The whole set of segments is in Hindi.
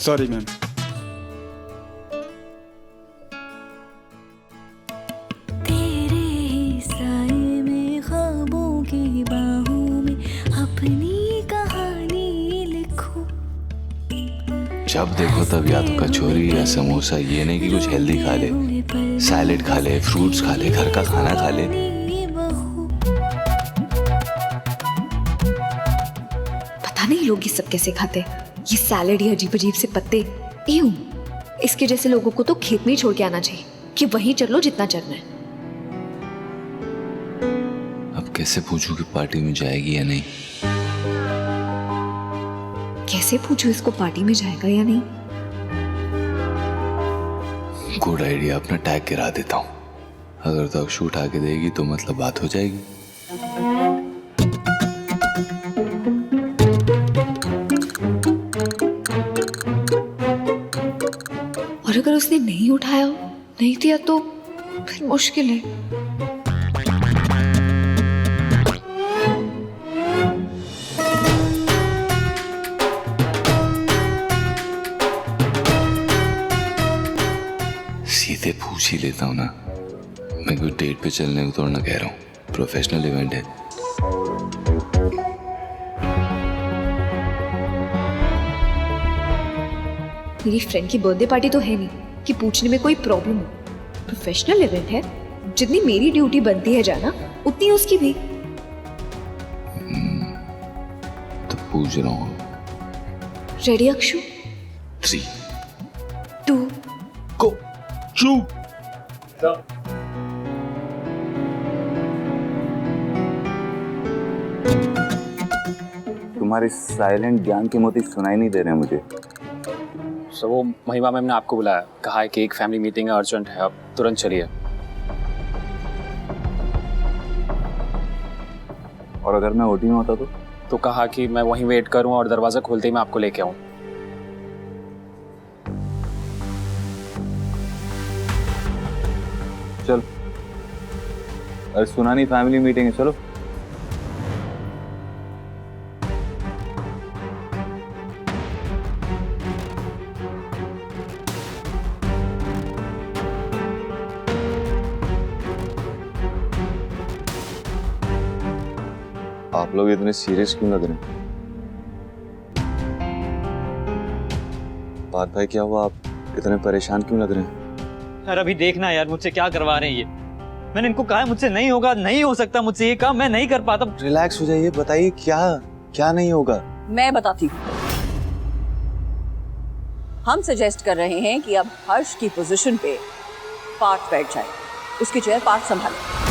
Sorry ma'am. तेरे ही साए में ख्वाबों की बाहों में अपनी कहानी लिखूं। जब देखो तब या तो कचौरी या समोसा, ये नहीं कि कुछ हेल्दी खा ले, सैलेड खा ले, फ्रूट्स खा ले, घर का खाना खा ले। पता नहीं लोग ये सब कैसे खाते हैं, ये सैलेड या अजीब अजीब से पत्ते। यूं इसके जैसे लोगों को तो खेत में ही छोड़ के आना चाहिए कि वहीं चल लो जितना चलना है। अब कैसे पूछूं कि पार्टी में जाएगी या नहीं? कैसे पूछूं इसको पार्टी में जाएगा या नहीं? गुड आइडिया, अपना टैग गिरा देता हूँ। अगर तो अक्षु उठा के देगी तो मतलब बात हो जाएगी। और अगर उसने नहीं उठाया, नहीं दिया तो फिर मुश्किल है। सीधे पूछ ही लेता हूँ ना। मैं कोई डेट पे चलने को थोड़ा ना कह रहा हूँ, प्रोफेशनल इवेंट है। मेरी फ्रेंड की बर्थडे पार्टी तो है नहीं कि पूछने में कोई प्रॉब्लम हो। प्रोफेशनल इवेंट है, जितनी मेरी ड्यूटी बनती है जाना, उतनी उसकी भी। तो पूछ रहा हूँ। रेडी अक्षु? 3 2 गो शू। तुम्हारे साइलेंट ज्ञान के मोती सुनाई नहीं दे रहे हैं मुझे। सर वो महिमा मैम ने आपको बुलाया, कहा है कि एक फैमिली मीटिंग है, अर्जेंट है, आप तुरंत चलिए। और अगर मैं ओटी में होता तो कहा कि मैं वहीं वेट करूं और दरवाजा खोलते ही मैं आपको लेके आऊं। चल, अरे सुना नहीं, फैमिली मीटिंग है, चलो। आप लोग इतने सीरियस क्यों लग रहे हैं? बात भाई क्या हुआ, आप इतने परेशान क्यों लग रहे हैं? यार अभी देखना यार, मुझसे क्या करवा रहे हैं ये। मैंने इनको कहा है मुझसे नहीं होगा, नहीं हो सकता मुझसे, ये काम मैं नहीं कर पाता। रिलैक्स हो जाइए, बताइए क्या क्या नहीं होगा। मैं बताती हूँ। हम सजेस्ट कर रहे हैं कि अब हर्ष की पोजीशन पे पार्थ बैठ जाए, उसकी चेयर पार्थ संभाले।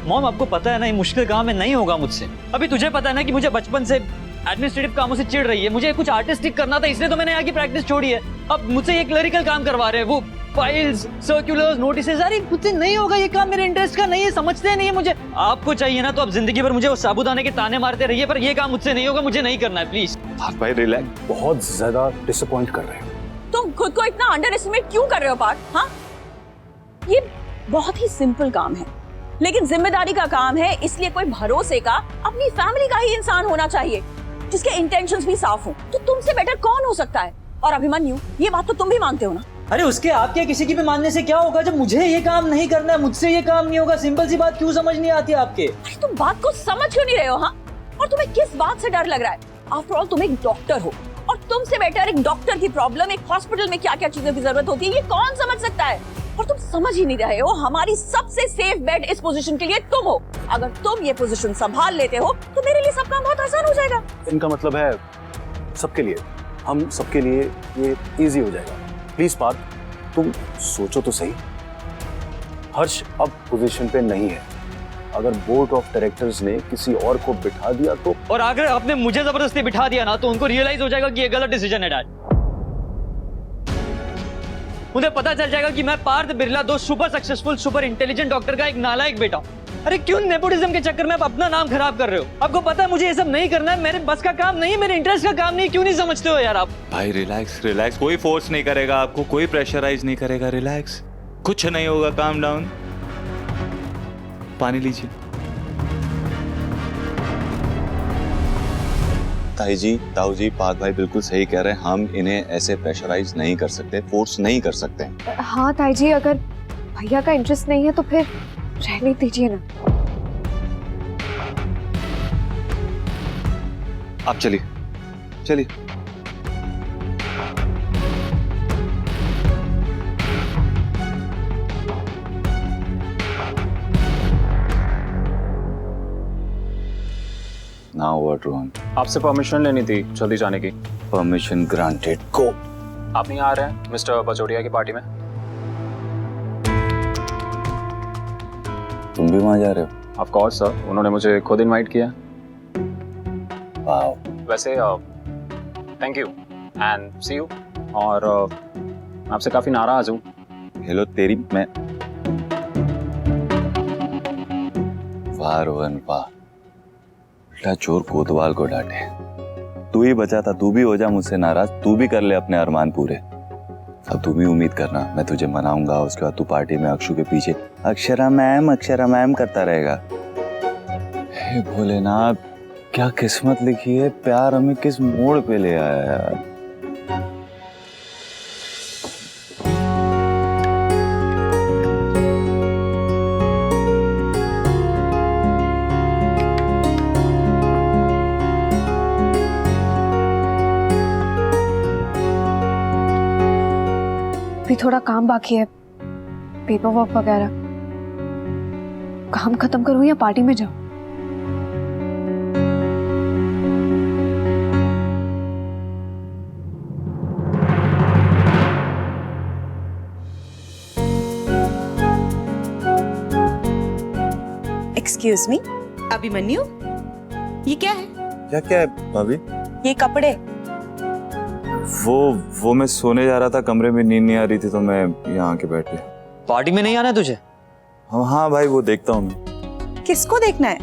मॉम आपको पता है ना ये मुश्किल काम है, नहीं होगा मुझसे। अभी तुझे पता है ना कि मुझे बचपन से एडमिनिस्ट्रेटिव कामों से चिढ़ रही है, मुझे कुछ आर्टिस्टिक करना था, इसलिए तो मैंने यहाँ की प्रैक्टिस छोड़ी है। अब मुझसे ये क्लरिकल काम करवा रहे हैं, वो फाइल्स, सर्कुलर्स, नोटिसेस। अरे मुझसे नहीं होगा ये काम, मेरे इंटरेस्ट का नहीं है, समझते नहीं है मुझे। आपको चाहिए ना तो अब जिंदगी भर मुझे वो साबुदाने के ताने मारते रहिए, पर ये काम मुझसे नहीं होगा, मुझे नहीं करना है, प्लीज। भाई रिलैक्स, बहुत ज्यादा डिसअपॉइंट कर रहे हो। तुम खुद को इतना अंडर एस्टिमेट क्यों कर रहे हो पार्थ? हाँ, ये बहुत ही सिंपल काम है, लेकिन जिम्मेदारी का काम है, इसलिए कोई भरोसे का अपनी फैमिली का ही इंसान होना चाहिए जिसके इंटेंशंस भी साफ हो। तो तुमसे बेटर कौन हो सकता है? और अभिमन्यु, ये बात तो तुम भी मानते हो ना? अरे उसके आपके किसी की भी मानने से क्या होगा, जब मुझे ये काम नहीं करना है, मुझसे ये काम नहीं होगा। सिंपल सी बात क्यों समझ नहीं आती आपके? अरे तुम बात को समझ क्यों नहीं रहे हो? हाँ, और तुम्हें किस बात से डर लग रहा है? आफ्टर ऑल तुम एक डॉक्टर हो, और तुमसे बेटर एक डॉक्टर की प्रॉब्लम, एक हॉस्पिटल में क्या क्या चीजों की जरूरत होती है, ये कौन समझ सकता है? और तुम समझ ही नहीं रहे हो, हमारी सबसे सेफ बेड इस पोजीशन के लिए तुम हो। अगर तुम ये पोजीशन संभाल लेते हो तो मेरे लिए सब काम बहुत आसान हो जाएगा। इनका मतलब है सबके लिए, हम सबके लिए ये इजी हो जाएगा। प्लीज पार्थ, तुम सोचो तो सही। हर्ष अब पोजीशन पे नहीं है, अगर बोर्ड ऑफ डायरेक्टर्स ने किसी और को बिठा दिया तो, और अगर आपने मुझे जबरदस्ती बिठा दिया ना तो उनको रियलाइज हो जाएगा कि ये गलत डिसीजन है डैड। उन्हें पता चल जाएगा कि मैं पार्थ बिरला, दो super successful super intelligent doctor का एक नालायक बेटा। अरे क्यों नेपोटिज्म के चक्कर में आप अपना नाम खराब कर रहे हो? आपको पता है मुझे ये सब नहीं करना है, मेरे बस का काम नहीं है, मेरे इंटरेस्ट का काम नहीं। क्यों नहीं समझते हो यार आप? भाई रिलैक्स रिलैक्स, कोई फोर्स नहीं करेगा आपको, कोई प्रेशराइज नहीं करेगा। रिलैक्स, कुछ नहीं होगा, काम डाउन। पानी लीजिए। ताई जी, ताऊ जी, पाक भाई बिल्कुल सही कह रहे हैं। हम इन्हें ऐसे प्रेशराइज नहीं कर सकते, फोर्स नहीं कर सकते। हाँ ताई जी, अगर भैया का इंटरेस्ट नहीं है तो फिर रहने दीजिए ना। आप चलिए चलिए। Now what Rohan? आपसे परमिशन लेनी थी जल्दी जाने की। Permission granted. गो। आप नहीं आ रहे हैं मिस्टर बचोड़िया की पार्टी में? तुम भी वहां जा रहे हो? ऑफ कोर्स सर, उन्होंने मुझे खुद इनवाइट किया। वाओ। वैसे thank you and see you. और मैं आपसे काफी नाराज हूँ। हेलो तेरी मैं। वाह रोहन वाह, उल्टा चोर कोतवाल को डांटे। तू ही बचा था, तू भी हो जा मुझसे नाराज, तू भी कर ले अपने अरमान पूरे। अब तू भी उम्मीद करना मैं तुझे मनाऊंगा, उसके बाद तू पार्टी में अक्षु के पीछे अक्षरा मैम करता रहेगा। हे भोलेनाथ, क्या किस्मत लिखी है, प्यार हमें किस मोड़ पे ले आया यार। भी थोड़ा काम बाकी है, पेपर वर्क वगैरह। काम खत्म करूं या पार्टी में जाऊं? एक्सक्यूज मी, अभिमन्यु, ये क्या है? क्या है भाभी? ये कपड़े। वो मैं सोने जा रहा था, कमरे में नींद नहीं आ रही थी तो मैं यहाँ आके बैठ गया। पार्टी में नहीं आना है तुझे? हाँ भाई, वो देखता हूँ मैं। किसको देखना है?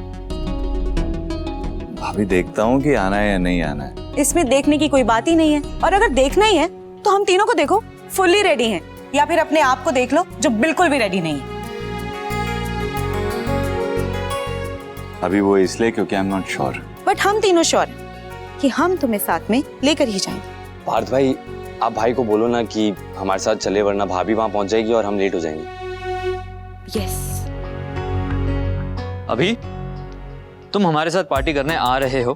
भाभी देखता हूँ कि आना है या नहीं आना है। इसमें देखने की कोई बात ही नहीं है, और अगर देखना ही है तो हम तीनों को देखो, फुल्ली रेडी हैं, या फिर अपने आप को देख लो जो बिल्कुल भी रेडी नहीं है। अभी वो इसलिए क्योंकि I am not sure. But हम तीनों श्योर हैं कि हम तुम्हें साथ में लेकर ही जाएंगे। पार्थ भाई, आप भाई को बोलो ना कि हमारे साथ चले, वरना भाभी वहां पहुंच जाएगी और हम लेट हो जाएंगे। यस। अभी तुम हमारे साथ पार्टी करने आ रहे हो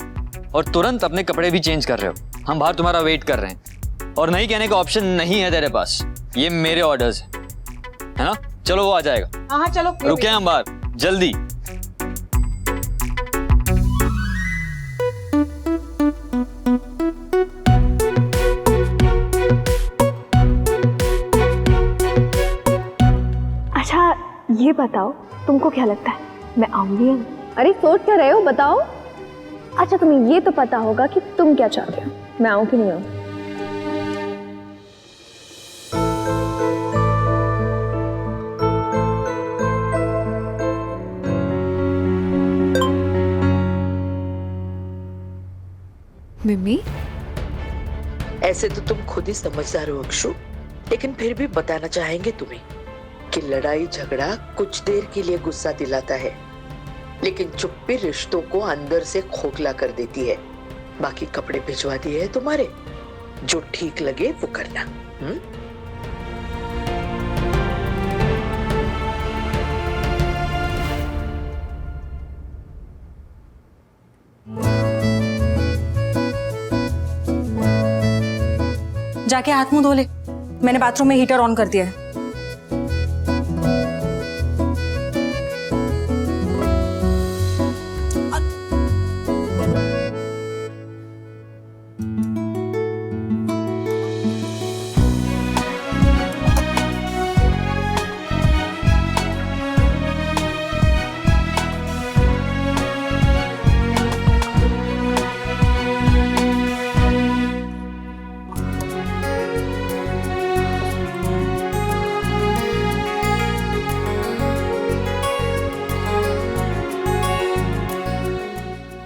और तुरंत अपने कपड़े भी चेंज कर रहे हो। हम बाहर तुम्हारा वेट कर रहे हैं और नहीं कहने का ऑप्शन नहीं है तेरे पास। ये मेरे ऑर्डर्स है ना? चलो वो आ जाएगा। हाँ चलो, रुके हम बाहर, जल्दी। अच्छा ये बताओ, तुमको क्या लगता है मैं आऊंगी या नहीं? अरे सोच क्या रहे हो, बताओ। अच्छा तुम्हें ये तो पता होगा कि तुम क्या चाहते हो, मैं आऊं कि नहीं आऊं? मिम्मी, ऐसे तो तुम खुद ही समझदार हो अक्षु, लेकिन फिर भी बताना चाहेंगे तुम्हें कि लड़ाई झगड़ा कुछ देर के लिए गुस्सा दिलाता है, लेकिन चुप्पी रिश्तों को अंदर से खोखला कर देती है। बाकी कपड़े भिजवा दिए हैं तुम्हारे, जो ठीक लगे वो करना। जाके हाथ मुंह धो ले, मैंने बाथरूम में हीटर ऑन कर दिया है।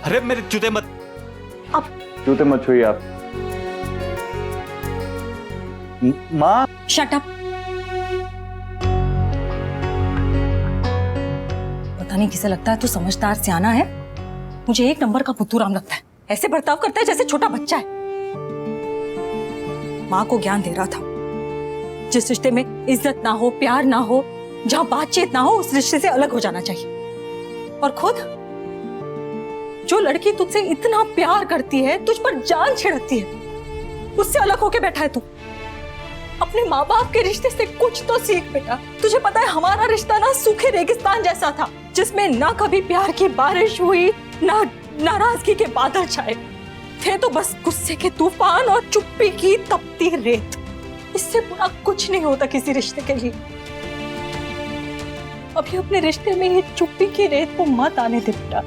अरे मेरे जूते मत। अब जूते मत छुइए आप। माँ, शट अप। पता नहीं किसे लगता है तू समझदार सियाना है, मुझे एक नंबर का बुद्धू राम लगता है। ऐसे बर्ताव करता है जैसे छोटा बच्चा है। माँ को ज्ञान दे रहा था, जिस रिश्ते में इज्जत ना हो, प्यार ना हो, जहां बातचीत ना हो, उस रिश्ते से अलग हो जाना चाहिए। और खुद जो लड़की तुझसे इतना प्यार करती है, तुझ पर जान छिड़कती है, उससे अलग होके बैठा है तू। अपने माँ बाप के रिश्ते से कुछ तो सीख बेटा। तुझे पता है हमारा रिश्ता ना सूखे रेगिस्तान जैसा था, जिसमें ना कभी प्यार की बारिश हुई, ना नाराजगी के बादल छाए थे, तो बस गुस्से के तूफान और चुप्पी की तपती रेत। इससे बुरा कुछ नहीं होता किसी रिश्ते के लिए। अभी अपने रिश्ते में ये चुप्पी की रेत को मत आने दे बेटा।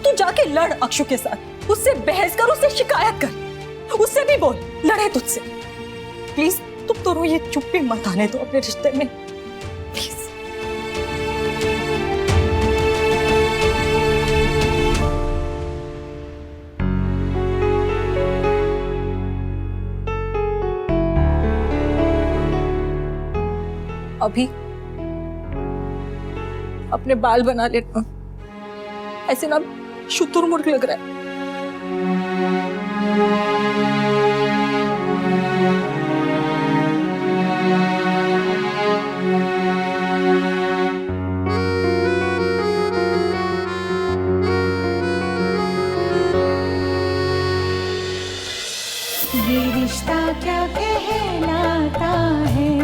तू जाके लड़ अक्षु के साथ, उससे बहस कर, उससे शिकायत कर, उससे भी बोल, लड़े तुझसे। प्लीज तुम दोनों ये चुप्पी मत आने दो अपने रिश्ते में, प्लीज। अभी अपने बाल बना लेना, ऐसे ना शुतुरमुर्ग लग रहा है। ये रिश्ता क्या कहलाता है।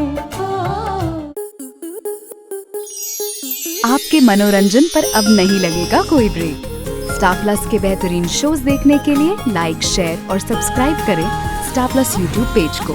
आपके मनोरंजन पर अब नहीं लगेगा कोई ब्रेक। स्टार प्लस के बेहतरीन शोज देखने के लिए लाइक, शेयर और सब्सक्राइब करें स्टार प्लस यूट्यूब पेज को।